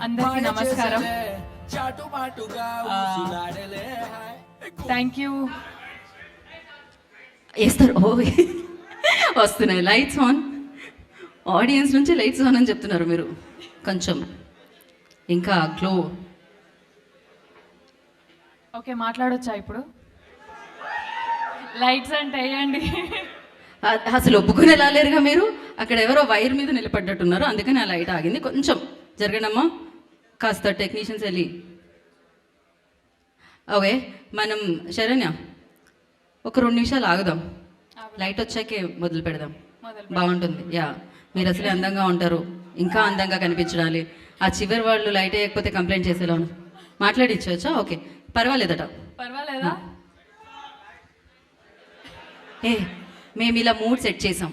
అందరికీ నమస్కారం. Thank you. వేస్తారు. ఓ వస్తున్నాయి లైట్స్ ఆన్. ఆడియన్స్ నుంచి లైట్స్ ఆన్ అని చెప్తున్నారు మీరు. కొంచెం ఇంకా గ్లో. ఓకే, మాట్లాడొచ్చా ఇప్పుడు? లైట్స్ అంటే వేయండి. అసలు ఒప్పుకునేలా లేరుగా మీరు. అక్కడ ఎవరో వైర్ మీద నిలబడ్డట్టున్నారు, అందుకని ఆ లైట్ ఆగింది. కొంచెం జరగనమ్మా, కాస్త టెక్నీషియన్స్ వెళ్ళి. ఓకే, మనం శరణ్య ఒక 2 నిమిషాలు ఆగుదాం. లైట్ వచ్చాకే మొదలు పెడదాం, బాగుంటుంది. యా, మీరు అసలే అందంగా ఉంటారు, ఇంకా అందంగా కనిపించాలి. ఆ చివరి వాళ్ళు లైట్ వేయకపోతే కంప్లైంట్ చేసేలా మాట్లాడిచ్చవచ్చా? ఓకే, పర్వాలేదట. పర్వాలేదా? మేము ఇలా మూడ్ సెట్ చేసాం,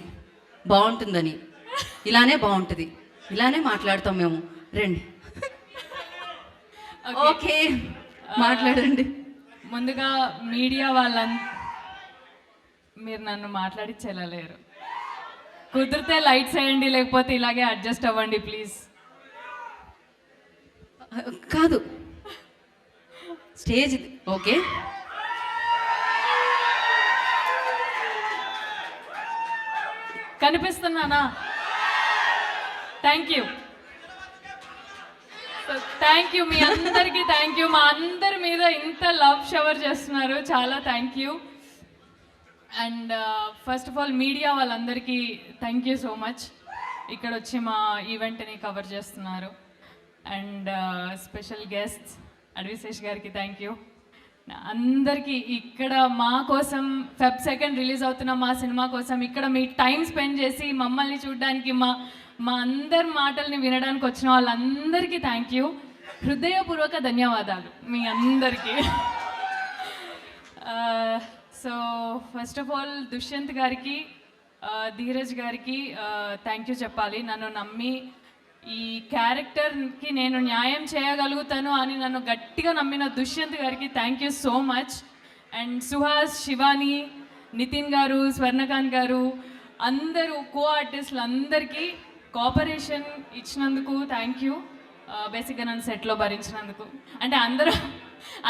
బాగుంటుందని. ఇలానే బాగుంటుంది, ఇలానే మాట్లాడతాం మేము. రండి. ఓకే, మాట్లాడండి. ముందుగా మీడియా మీరు నన్ను మాట్లాడిచ్చేలాలేరు. కుదిరితే లైట్స్ వేయండి, లేకపోతే ఇలాగే అడ్జస్ట్ అవ్వండి ప్లీజ్. కాదు, స్టేజ్ ఇది. Okay, కనిపిస్తున్నానా? Thank you. Thank you మీ అందరికీ. Thank you. మా అందరి మీద ఇంత లవ్ షవర్ చేస్తున్నారు, చాలా thank you. And first of all media వాళ్ళందరికీ థ్యాంక్ యూ సో మచ్. ఇక్కడ వచ్చి మా ఈవెంట్ని కవర్ చేస్తున్నారు. అండ్ స్పెషల్ గెస్ట్స్ అడ్విశేష్ గారికి థ్యాంక్ యూ. అందరికీ ఇక్కడ మా కోసం Feb 2 రిలీజ్ అవుతున్న మా సినిమా కోసం ఇక్కడ మీ టైం స్పెండ్ చేసి మమ్మల్ని చూడడానికి, మా అందరి మాటల్ని వినడానికి వచ్చిన వాళ్ళందరికీ థ్యాంక్ యూ. హృదయపూర్వక ధన్యవాదాలు మీ అందరికీ. So first of all Dushyant గారికి, ధీరజ్ గారికి థ్యాంక్ యూ చెప్పాలి. నన్ను నమ్మి ఈ క్యారెక్టర్కి నేను న్యాయం చేయగలుగుతాను అని నన్ను గట్టిగా నమ్మిన దుష్యంత్ గారికి thank you so much. And Suhas, Shivani, Nitin గారు, స్వర్ణకాంత్ గారు, అందరూ కో ఆర్టిస్టులు అందరికీ కోఆపరేషన్ ఇచ్చినందుకు థ్యాంక్ యూ. బేసిక్గా నన్ను సెట్లో భరించినందుకు. అంటే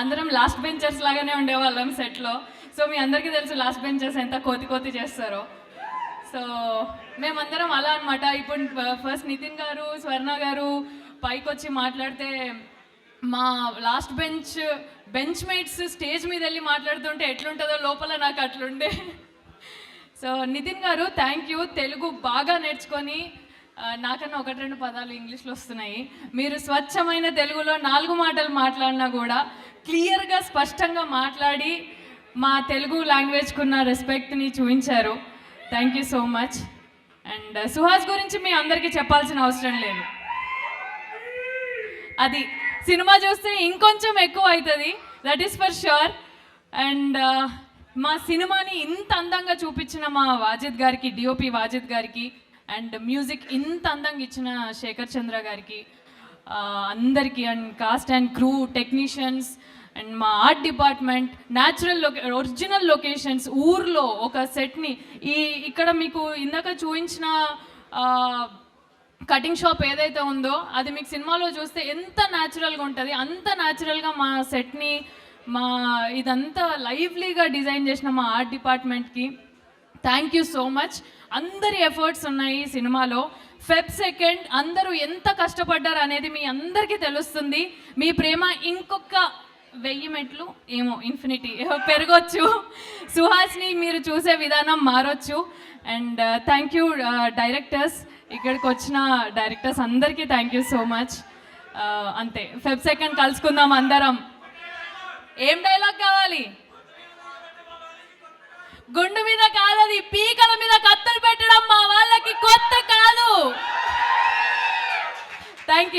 అందరం లాస్ట్ బెంచర్స్ లాగానే ఉండేవాళ్ళం సెట్లో. సో మీ అందరికీ తెలుసు లాస్ట్ బెంచర్స్ ఎంత కోతి చేస్తారో. సో మేమందరం అలా అనమాట. ఇప్పుడు ఫస్ట్ నితిన్ గారు, స్వర్ణ గారు పైకి వచ్చి మాట్లాడితే మా లాస్ట్ బెంచ్ మేట్స్ స్టేజ్ మీద వెళ్ళి మాట్లాడుతుంటే ఎట్లుంటుందో లోపల నాకు అట్లుండే. సో నితిన్ గారు థ్యాంక్ యూ. తెలుగు బాగా నేర్చుకొని, నాకన్నా 1-2 పదాలు ఇంగ్లీష్లో వస్తున్నాయి. మీరు స్వచ్ఛమైన తెలుగులో 4 మాటలు మాట్లాడినా కూడా క్లియర్గా స్పష్టంగా మాట్లాడి మా తెలుగు లాంగ్వేజ్కున్న రెస్పెక్ట్ని చూపించారు. Thank you so much. And Suhas గురించి మీ అందరికీ చెప్పాల్సిన అవసరం లేదు, అది సినిమా చూస్తే ఇంకొంచెం ఎక్కువ అవుతుంది, that is for sure. And మా సినిమాని ఇంత అందంగా చూపించిన మా వాజిద్ గారికి, డిఓపి వాజిద్ గారికి, అండ్ మ్యూజిక్ ఇంత అందంగా ఇచ్చిన శేఖర్ చంద్ర గారికి, అందరికీ, and cast and crew, technicians, and మా art department, natural original locations, ఊర్లో ఒక సెట్ని ఇక్కడ మీకు ఇందాక చూపించిన కటింగ్ షాప్ ఏదైతే ఉందో అది మీకు సినిమాలో చూస్తే ఎంత న్యాచురల్గా ఉంటుంది, అంత న్యాచురల్గా మా సెట్ని, ఇదంతా లైవ్లీగా డిజైన్ చేసిన మా ఆర్ట్ డిపార్ట్మెంట్కి థ్యాంక్ యూ సో మచ్. అందరి ఎఫర్ట్స్ ఉన్నాయి సినిమాలో. Feb 2 అందరూ ఎంత కష్టపడ్డారు అనేది మీ అందరికీ తెలుస్తుంది. మీ ప్రేమ ఇంకొక 1000 మెట్లు ఏమో ఇన్ఫినిటీ పెరగొచ్చు. సుహాస్ని మీరు చూసే విధానం మారొచ్చు. అండ్ థ్యాంక్ యూ డైరెక్టర్స్, ఇక్కడికి వచ్చిన డైరెక్టర్స్ అందరికీ థ్యాంక్ యూ సో మచ్. అంతే, Feb 2 కలుసుకుందాం అందరం. ఏం డైలాగ్ కావాలి? గుండు మీద కాదు, అది పీకల మీద కత్తలు పెట్టడం మా వాళ్ళకి కొత్త కాదు. Thank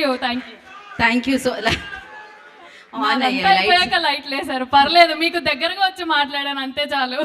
you. సో లైట్ లేసారు, పర్లేదు, మీకు దగ్గరగా వచ్చి మాట్లాడాను అంతే చాలు.